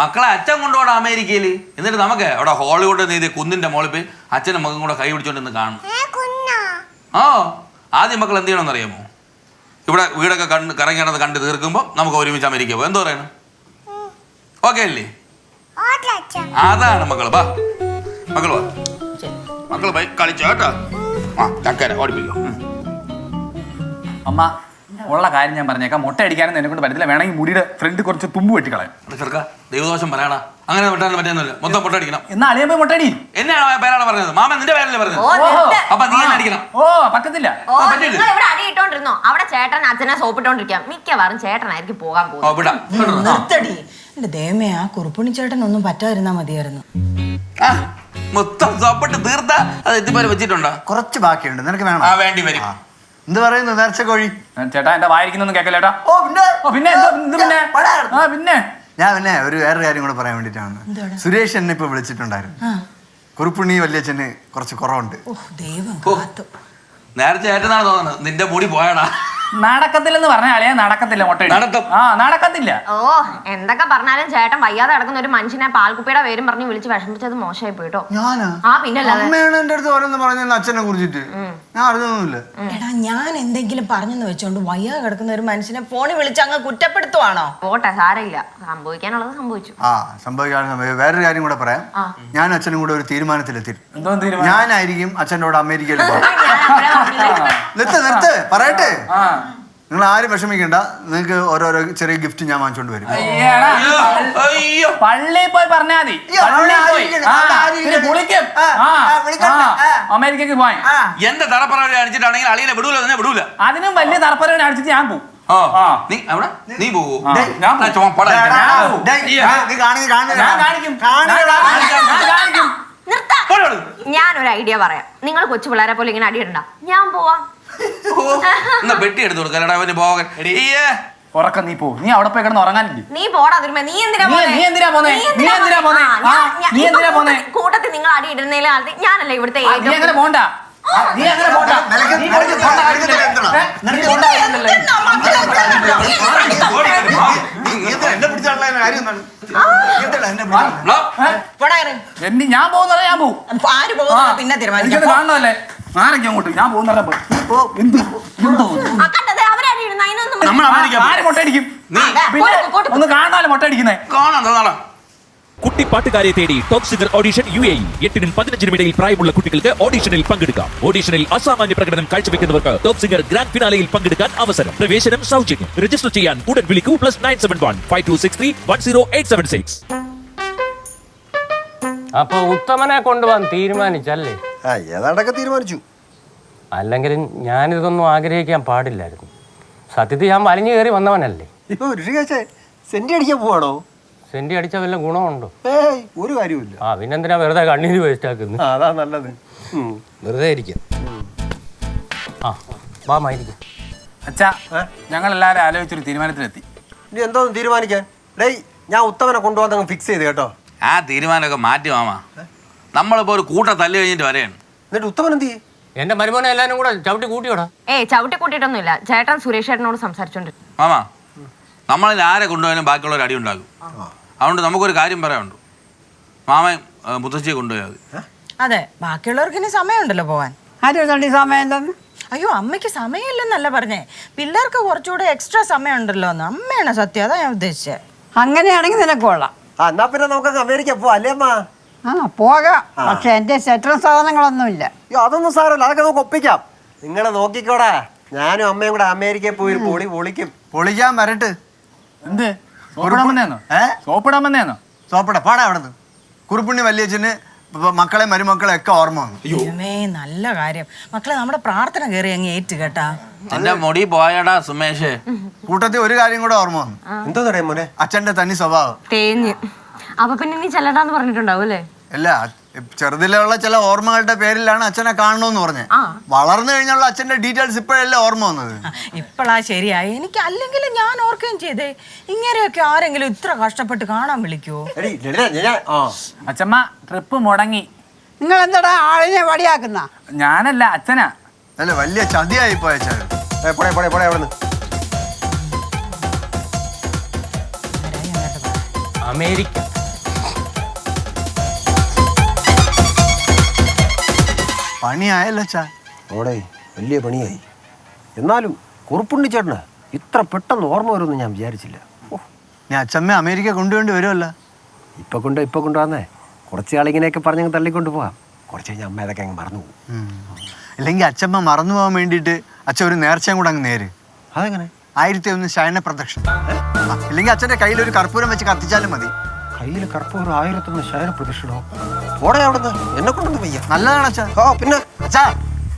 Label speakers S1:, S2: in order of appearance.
S1: മക്കളെ അച്ഛൻ കൊണ്ടുപോകണം അമേരിക്കയിൽ. എന്നിട്ട് നമുക്ക് അവിടെ ഹോളിവുഡ് നീതി കുന്നിന്റെ മോളിൽ പോയി അച്ഛനും മകൻ കൂടെ കൈ പിടിച്ചോണ്ട് ഇന്ന് കാണും. ആ ആദ്യം മക്കൾ എന്ത് ചെയ്യണമെന്ന് അറിയാമോ? ഇവിടെ വീടൊക്കെ കറങ്ങിയാണെന്ന് കണ്ട് തീർക്കുമ്പോൾ നമുക്ക് ഒരുമിച്ച് അമേരിക്ക പോകും. എന്തോ പറയണം? ഓക്കെ അല്ലേ? അതാണ് മക്കള്. ബാ മക്കള് വാ, മക്കള് പോയി കളിച്ചോ കേട്ടോ. ആ ചക്കര ഓടിപ്പിക്കോ.
S2: അമ്മ ഉള്ള കാര്യം ഞാൻ പറഞ്ഞേക്കാം. മുട്ട അടിക്കാനും എന്നെ കൊണ്ട് പറ്റത്തില്ല. വേണമെങ്കിൽ മുടിയുടെ ഫ്രണ്ട് കുറച്ച് തുമ്പ് വെട്ടിക്കളയാം.
S1: ചെറുക്ക ദൈവദോഷം പറയണ. അങ്ങനെ വെട്ടാൻ പറ്റുന്നില്ല. മൊത്തം മുട്ട അടിക്കണം.
S2: എന്നാ അളിയാൻ പോയി മുട്ട അടി.
S1: എന്നാണ് പേരാണ് പറഞ്ഞത്? മാമൻ നിന്റെ പേരല്ലേ പറഞ്ഞത്? അപ്പൊ നീ തന്നെ അടിക്കണം.
S2: ഓ പറ്റത്തില്ല.
S3: അടിയിട്ടോണ്ടിരുന്നോ? അവിടെ ചേട്ടൻ അച്ഛനെ സോപ്പിട്ടോണ്ടിരിക്കാം. മിക്കവാറും ചേട്ടനായിരിക്കും പോകാൻ പോകുന്നത്.
S4: നിർത്തടി. എന്റെ ദൈവമേ, ആ കുറുപ്പുണി ചേട്ടൻ ഒന്നും പറ്റാതിരുന്നാ മതിയായിരുന്നു.
S1: മൊത്തം സോപ്പിട്ട് തീർത്ത അത് എത്തിപ്പേരെ വെച്ചിട്ടുണ്ടോ?
S5: കുറച്ച് ബാക്കിയുണ്ട്. നിനക്ക് വേണം?
S1: ആ വേണ്ടി വരും.
S5: എന്ത് പറയുന്നു നേർച്ച കോഴി?
S2: ചേട്ടാ എന്റെ വായിരിക്കുന്നൊന്നും കേക്കല്ലേട്ടാ. പിന്നെ
S5: ഞാൻ വേറൊരു കാര്യം കൂടെ പറയാൻ വേണ്ടിട്ടാണ്. സുരേഷ് എന്നെ ഇപ്പൊ വിളിച്ചിട്ടുണ്ടായിരുന്നു. കുറുപ്പുണ്ണി വല്യച്ഛന് കുറച്ച് കുറവുണ്ട്.
S1: നേരത്തെ ഏറ്റനാണ് തോന്നുന്നത്. നിന്റെ മുടി പോയാടാ.
S2: നടക്കത്തില്ലെന്ന് പറഞ്ഞ അളിയാ. നടക്കത്തില്ല മുട്ട. നടക്കത്തില്ല.
S3: ഓ എന്തൊക്കെ പറഞ്ഞാലും ചേട്ടൻ വയ്യാതെ കിടക്കുന്ന ഒരു മനുഷ്യനെ പാൽക്കുപ്പിയുടെ പേരും പറഞ്ഞ് വിളിച്ച് വിഷമിച്ചത് മോശമായി പോയിട്ടോ.
S5: അമ്മയാണ് എന്റെ അടുത്ത് ഓരോന്ന് പറഞ്ഞ അച്ഛനെ കുറിച്ചിട്ട് ഞാൻ അറിഞ്ഞൊന്നുമില്ല.
S4: എടാ, ഞാൻ എന്തെങ്കിലും പറഞ്ഞെന്ന് വെച്ചോണ്ട് വയ്യാതെ കിടക്കുന്ന ഒരു മനുഷ്യനെ ഫോണിൽ വിളിച്ച് അങ്ങ് കുറ്റപ്പെടുത്തുവാണോ?
S3: പോട്ടെ, സാരമില്ല. സംഭവിക്കാനുള്ളത് സംഭവിച്ചു.
S5: സംഭവിക്കാതെ വേറൊരു കാര്യം കൂടെ പറയാം. ഞാൻ അച്ഛനും കൂടെ ഒരു തീരുമാനത്തിലെത്തി. ഞാനായിരിക്കും അച്ഛൻ്റെ കൂടെ അമേരിക്കയിൽ നിർത്ത് പറയട്ടെ. നിങ്ങൾ ആരും വിഷമിക്കണ്ട. നിങ്ങൾക്ക് ഓരോരോ ചെറിയ ഗിഫ്റ്റ് ഞാൻ വാങ്ങിച്ചോണ്ട് വരും.
S2: പള്ളിയിൽ പോയി പറഞ്ഞാ മതി. അമേരിക്കക്ക് പോയി
S1: എന്റെ തറപ്പറവരെ അടിച്ചിട്ടാണെങ്കിൽ അളിയെ വിടൂല, തന്നെ വിടൂല.
S2: അതിനും വലിയ തറപ്പറവരെ അടിച്ചിട്ട് ഞാൻ പോകും.
S1: നീ പോവോ?
S3: ഞാനൊരു ഐഡിയ പറയാം. നിങ്ങൾ കൊച്ചു പിള്ളേരെ പോലെ ഇങ്ങനെ അടിയിടണ്ട. ഞാൻ പോവാം.
S1: പെട്ടി എടുത്തു കൊടുക്കാൻ പോകാൻ.
S2: ഉറക്കം നീ പോ. നീ അവിടെ പോയി കിടന്ന് ഉറങ്ങാനില്ലേ?
S3: നീ പോടാ. നീ എന്തിനാ പോന്നെ? കൂട്ടത്തിൽ നിങ്ങൾ അടി ഇടുന്നതിലെ ഞാനല്ലേ ഇവിടുത്തെ
S2: പോണ്ട. ഞാൻ പോകുന്ന ഞാൻ പോകും.
S4: പിന്നെ
S2: എനിക്കത് കാണണമല്ലേ? ആരൊക്കെ അങ്ങോട്ട് ഞാൻ പോകുന്ന ഒന്ന് കാണാനല്ലേ മുട്ട അടിക്കുന്നേ?
S6: കുട്ടിപ്പാട്ടുകാരെ തേടി ടോപ്പ് സിംഗർ ഓഡിഷൻ UAE. 8-നും 15-നും ഇടയിൽ പ്രായമുള്ള കുട്ടികൾക്ക് ഓഡിഷനിൽ പങ്കെടുക്കാം. ഓഡിഷനിൽ അസാമാന്യ പ്രകടനം കാഴ്ചവെക്കുന്നവർക്ക് ടോപ്പ് സിംഗർ ഗ്രാൻഡ് ഫിനാലയിൽ പങ്കെടുക്കാൻ അവസരം. പ്രവേശനം സൗജന്യം. രജിസ്റ്റർ ചെയ്യാൻ ഉടൻ വിളിക്കൂ. +971 5263 10876.
S7: അപ്പൊ ഉത്തമനെ കൊണ്ടുപോകാൻ തീരുമാനിച്ചല്ലേ?
S5: ഏതാണ്ടൊക്കെ തീരുമാനിച്ചു.
S7: അല്ലെങ്കിലും ഞാനിതൊന്നും ആഗ്രഹിക്കാൻ പാടില്ലായിരുന്നു. സത്യത്തിൽ ഞാൻ വലിഞ്ഞു കയറി വന്നവനല്ലേ.
S5: ഇപ്പൊ സെന്റി അടിക്കാൻ പോവാണോ?
S7: സെന്റി അടിച്ച വല്ല ഗുണമുണ്ടോ?
S5: ഒരു കാര്യമില്ല.
S7: പിന്നെന്തിനാ വെറുതെ കണ്ണീര് വേസ്റ്റ് ആക്കുന്നത്?
S5: അതാ നല്ലത്.
S7: വെറുതെ ഇരിക്കാം. വാമായിരിക്കും.
S2: അച്ഛാ, ഞങ്ങൾ എല്ലാവരും ആലോചിച്ചൊരു തീരുമാനത്തിലെത്തി.
S5: ഇനി എന്തോന്ന് തീരുമാനിക്കാൻ? ഞാൻ ഉത്തമനെ കൊണ്ടുപോകാൻ ഫിക്സ് ചെയ്ത് കേട്ടോ.
S1: ആ തീരുമാനമൊക്കെ മാറ്റി മാമാ. നമ്മളിപ്പോ ഒരു കൂട്ട തല്ല് കഴിഞ്ഞിട്ട് വരെയാണ്.
S5: എന്നിട്ട് ഉത്തമൻ എന്ത് ചെയ്യും?
S7: എന്റെ മരുമോനെ എല്ലാരും കൂടെ ചവിട്ടി കൂട്ടിയോടാ.
S3: ചവിട്ടി കൂട്ടിയിട്ടൊന്നുമില്ല. ചേട്ടൻ സുരേഷ് ചേട്ടനോട് സംസാരിച്ചോണ്ട്.
S1: മാമാ, നമ്മളിൽ ആരെ കൊണ്ടുപോയാലും ബാക്കിയുള്ളവർ അടി ഉണ്ടാകും. അതുകൊണ്ട് നമുക്കൊരു കാര്യം പറയാനുണ്ട്. മാമൻ മുത്തശ്ശിയെ കൊണ്ടുപോയാൽ മതി.
S4: അതെ, ബാക്കിയുള്ളവർക്ക് ഇനി സമയമുണ്ടല്ലോ പോവാൻ.
S8: സമയം?
S4: അയ്യോ, അമ്മയ്ക്ക് സമയമില്ലെന്നല്ല പറഞ്ഞേ. പിള്ളേർക്ക് കുറച്ചുകൂടെ എക്സ്ട്രാ സമയം ഉണ്ടല്ലോ എന്ന്. അമ്മയാണ് സത്യം, അതാ ഞാൻ ഉദ്ദേശിച്ചത്.
S8: അങ്ങനെയാണെങ്കിൽ നിനക്ക് കൊള്ളാം.
S5: എന്നാ പിന്നെ നമുക്ക് അമേരിക്ക പോവാ അല്ലേ അമ്മ?
S8: പോകാം. പക്ഷെ എന്റെ സെറ്ററും സാധനങ്ങളൊന്നുമില്ല.
S5: അതൊന്നും സാരമില്ല, അതൊക്കെ നമുക്ക് ഒപ്പിക്കാം. നിങ്ങളെ നോക്കിക്കോടാ. ഞാനും അമ്മയും കൂടെ അമേരിക്കയിൽ പോയി പൊളി പൊളിക്കും. പൊളിക്കാൻ വരട്ട്.
S2: എന്ത് സോപ്പിടാൻ വന്നേന്നോ?
S5: സോപ്പിട പാടാ അവിടെ നിന്ന്. കുറുപ്പുണ്ണി വല്യച്ഛന് മക്കളെ മരുമക്കളെ ഒക്കെ ഓർമ്മ വന്നു.
S4: നല്ല കാര്യം. മക്കളെ, നമ്മുടെ പ്രാർത്ഥന കയറി അങ്ങ് ഏറ്റ് കേട്ടാ.
S1: എന്റെ മുടി പോയടാ സുമേഷ്.
S5: കൂട്ടത്തിൽ ഒരു കാര്യം കൂടെ ഓർമ്മ വന്നു. എന്തോ പറയാ മോനെ? അച്ഛന്റെ തനി സ്വഭാവം
S3: തേഞ്ഞ്. അപ്പൊ പിന്നെ നീ ചെല്ലണ്ടാന്ന് പറഞ്ഞിട്ടുണ്ടാവും അല്ലേ?
S5: അല്ല, ചെറുതിലുള്ള ചില ഓർമ്മകളുടെ പേരിലാണ് അച്ഛനെ കാണണമെന്ന് പറഞ്ഞത്. വളർന്നു കഴിഞ്ഞുള്ള അച്ഛന്റെ ഡീറ്റെയിൽസ് ഇപ്പോഴല്ലേ ഓർമ്മ വന്നത്.
S4: ഇപ്പോഴാ ശരിയായി. എനിക്ക് അല്ലെങ്കിൽ ഞാൻ ഓർക്കുകയും ചെയ്തേ. ഇങ്ങനെയൊക്കെ ആരെങ്കിലും ഇത്ര കഷ്ടപ്പെട്ട് കാണാൻ വിളിക്കുവോ?
S2: അച്ഛമ്മ, ട്രിപ്പ് മുടങ്ങി.
S8: നിങ്ങൾ എന്താടാ ആളിനെ വടിയാക്കുന്ന?
S2: ഞാനല്ല, അച്ഛനാ.
S5: അല്ല, വലിയ ചതിയായി പോയ അവിടെ
S7: അമേരിക്ക.
S5: പണിയായല്ലോ അച്ഛാ.
S9: ഓടെ വലിയ പണിയായി. എന്നാലും കുറുപ്പുണ്ണി ചേട്ടന് ഇത്ര പെട്ടെന്ന് ഓർമ്മ വരുമെന്ന് ഞാൻ വിചാരിച്ചില്ല.
S5: ഞാൻ അച്ഛമ്മ അമേരിക്ക കൊണ്ടുവേണ്ടി വരുമല്ലോ.
S9: ഇപ്പൊ കൊണ്ടുവന്നേ കുറച്ച് ആളിങ്ങനെയൊക്കെ പറഞ്ഞങ്ങ് തള്ളിക്കൊണ്ട് പോവാം. കുറച്ച് കഴിഞ്ഞാൽ അമ്മ ഇതൊക്കെ അങ്ങ് മറന്നു പോകും.
S5: ഇല്ലെങ്കിൽ അച്ഛമ്മ മറന്നു പോകാൻ വേണ്ടിയിട്ട് അച്ഛൻ ഒരു നേർച്ചയും കൂടെ അങ്ങ് നേര്.
S9: അതെങ്ങനെ?
S5: 1001 ശയന പ്രദക്ഷിണ. ഇല്ലെങ്കിൽ അച്ഛൻ്റെ കയ്യിൽ ഒരു കർപ്പൂരം വെച്ച് കത്തിച്ചാലും മതി.
S9: കയ്യിൽ കർപ്പൂരം 1001 ശയന പ്രദക്ഷിണോ? ഓടെ അവിടുന്ന് എന്നെ കൊണ്ടൊന്നും വയ്യ.
S5: നല്ലതാണ് അച്ഛാ.
S9: പിന്നെ
S5: അച്ഛാ